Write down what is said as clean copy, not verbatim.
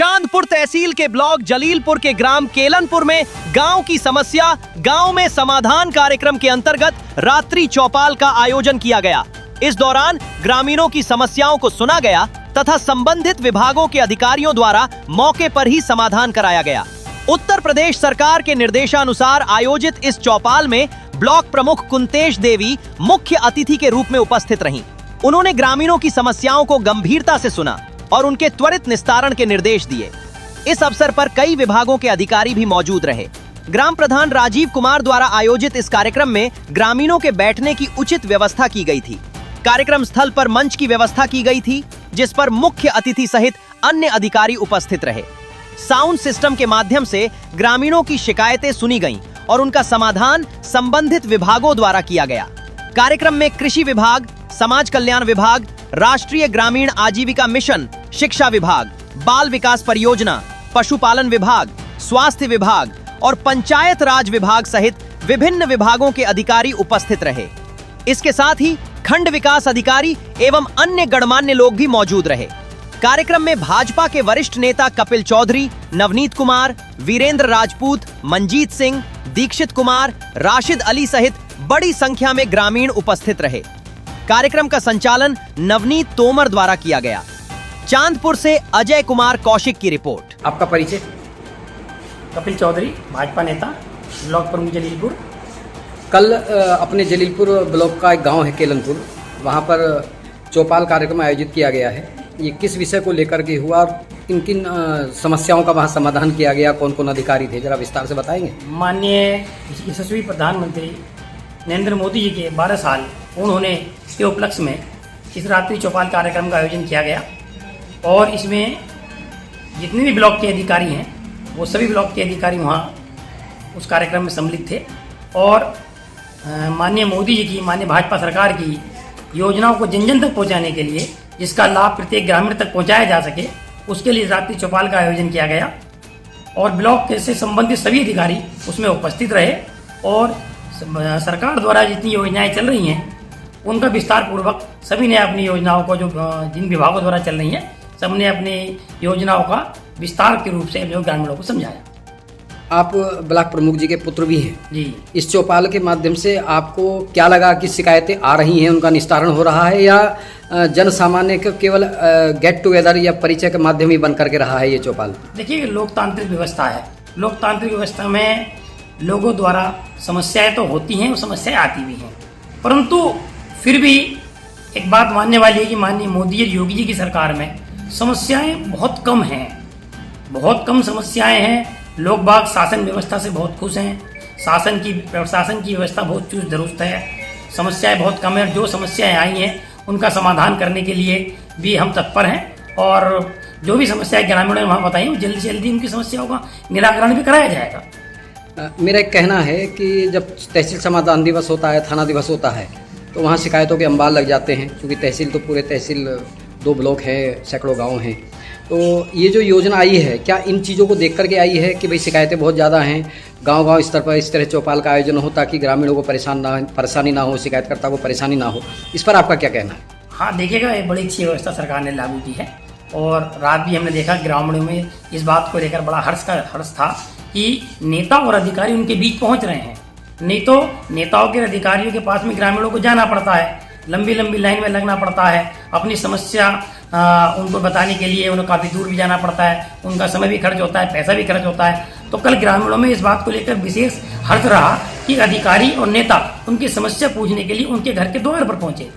चांदपुर तहसील के ब्लॉक जलीलपुर के ग्राम केलनपुर में गांव की समस्या गांव में समाधान कार्यक्रम के अंतर्गत रात्रि चौपाल का आयोजन किया गया। इस दौरान ग्रामीणों की समस्याओं को सुना गया तथा संबंधित विभागों के अधिकारियों द्वारा मौके पर ही समाधान कराया गया। उत्तर प्रदेश सरकार के निर्देशानुसार आयोजित इस चौपाल में ब्लॉक प्रमुख कुंतेश देवी मुख्य अतिथि के रूप में उपस्थित रहीं। उन्होंने ग्रामीणों की समस्याओं को गंभीरता से सुना और उनके त्वरित निस्तारण के निर्देश दिए। इस अवसर पर कई विभागों के अधिकारी भी मौजूद रहे। ग्राम प्रधान राजीव कुमार द्वारा आयोजित इस कार्यक्रम में ग्रामीणों के बैठने की उचित व्यवस्था की गई थी। कार्यक्रम स्थल पर मंच की व्यवस्था की गई थी, जिस पर मुख्य अतिथि सहित अन्य अधिकारी उपस्थित रहे। साउंड सिस्टम के माध्यम से ग्रामीणों की शिकायतें सुनी गईं और उनका समाधान संबंधित विभागों द्वारा किया गया। कार्यक्रम में कृषि विभाग, समाज कल्याण विभाग, राष्ट्रीय ग्रामीण आजीविका मिशन, शिक्षा विभाग, बाल विकास परियोजना, पशुपालन विभाग, स्वास्थ्य विभाग और पंचायत राज विभाग सहित विभिन्न विभागों के अधिकारी उपस्थित रहे। इसके साथ ही खंड विकास अधिकारी एवं अन्य गणमान्य लोग भी मौजूद रहे। कार्यक्रम में भाजपा के वरिष्ठ नेता कपिल चौधरी, नवनीत कुमार, वीरेंद्र राजपूत, मंजीत सिंह, दीक्षित कुमार, राशिद अली सहित बड़ी संख्या में ग्रामीण उपस्थित रहे। कार्यक्रम का संचालन नवनीत तोमर द्वारा किया गया। चांदपुर से अजय कुमार कौशिक की रिपोर्ट। आपका परिचय? कपिल चौधरी, भाजपा नेता, ब्लॉक प्रमुख जलीलपुर। कल अपने जलीलपुर ब्लॉक का एक गांव है केलनपुर, वहां पर चौपाल कार्यक्रम आयोजित किया गया है। ये किस विषय को लेकर के हुआ और किन किन समस्याओं का वहां समाधान किया गया, कौन कौन अधिकारी थे, जरा विस्तार से बताएंगे? माननीय यशस्वी प्रधानमंत्री नरेंद्र मोदी जी के 12 साल उन्होंने के उपलक्ष्य में इस रात्रि चौपाल कार्यक्रम का आयोजन किया गया और इसमें जितने भी ब्लॉक के अधिकारी हैं वो सभी ब्लॉक के अधिकारी वहाँ उस कार्यक्रम में सम्मिलित थे और माननीय मोदी जी की, माननीय भाजपा सरकार की योजनाओं को जन जन तक पहुँचाने के लिए, जिसका लाभ प्रत्येक ग्रामीण तक पहुँचाया जा सके, उसके लिए रात्रि चौपाल का आयोजन किया गया और ब्लॉक से संबंधित सभी अधिकारी उसमें उपस्थित रहे और सरकार द्वारा जितनी योजनाएं चल रही हैं उनका विस्तार पूर्वक सभी ने अपनी योजनाओं को, जो जिन विभागों द्वारा चल रही हैं, सबने अपनी योजनाओं का विस्तार के रूप से जो ग्रामीणों को समझाया। आप ब्लॉक प्रमुख जी के पुत्र भी हैं जी। इस चौपाल के माध्यम से आपको क्या लगा कि शिकायतें आ रही हैं, उनका निस्तारण हो रहा है या जन सामान्य का केवल गेट टुगेदर या परिचय के माध्यम ही बन करके रहा है ये चौपाल? देखिए, लोकतांत्रिक व्यवस्था है। लोकतांत्रिक व्यवस्था में लोगों द्वारा समस्याएं तो होती हैं और समस्याएं आती भी हैं, परंतु फिर भी एक बात मानने वाली है कि माननीय मोदी जी, योगी जी की सरकार में समस्याएं बहुत कम हैं, बहुत कम समस्याएं हैं। लोग बाग शासन व्यवस्था से बहुत खुश हैं। शासन की व्यवस्था बहुत चुस्त दुरुस्त है। समस्याएं बहुत कम है और जो समस्याएं आई हैं उनका समाधान करने के लिए भी हम तत्पर हैं और जो भी समस्याएं ग्रामीणों ने वहाँ बताई वो जल्दी से जल्दी उनकी समस्याओं का निराकरण भी कराया जाएगा। मेरा एक कहना है कि जब तहसील समाधान दिवस होता है, थाना दिवस होता है, तो वहाँ शिकायतों के अंबार लग जाते हैं, क्योंकि तहसील तो पूरे तहसील 2 ब्लॉक हैं, सैकड़ों गांव हैं। तो ये जो योजना आई है, क्या इन चीज़ों को देख करके आई है कि भाई शिकायतें बहुत ज़्यादा हैं, गांव-गांव स्तर पर इस तरह चौपाल का आयोजन हो ताकि ग्रामीणों को परेशानी ना हो, शिकायतकर्ता को परेशानी ना हो? इस पर आपका क्या कहना है? हाँ, देखिएगा, एक बड़ी अच्छी व्यवस्था सरकार ने लागू की है और रात भी हमने देखा ग्रामीणों में इस बात को लेकर बड़ा हर्ष था कि नेता और अधिकारी उनके बीच पहुँच रहे हैं। नहीं तो नेताओं के अधिकारियों के पास में ग्रामीणों को जाना पड़ता है, लंबी लंबी लाइन में लगना पड़ता है, अपनी समस्या उनको बताने के लिए उन्हें काफ़ी दूर भी जाना पड़ता है, उनका समय भी खर्च होता है, पैसा भी खर्च होता है। तो कल ग्रामीणों में इस बात को लेकर विशेष हर्ष रहा कि अधिकारी और नेता उनकी समस्या पूछने के लिए उनके घर के द्वार पर पहुंचे।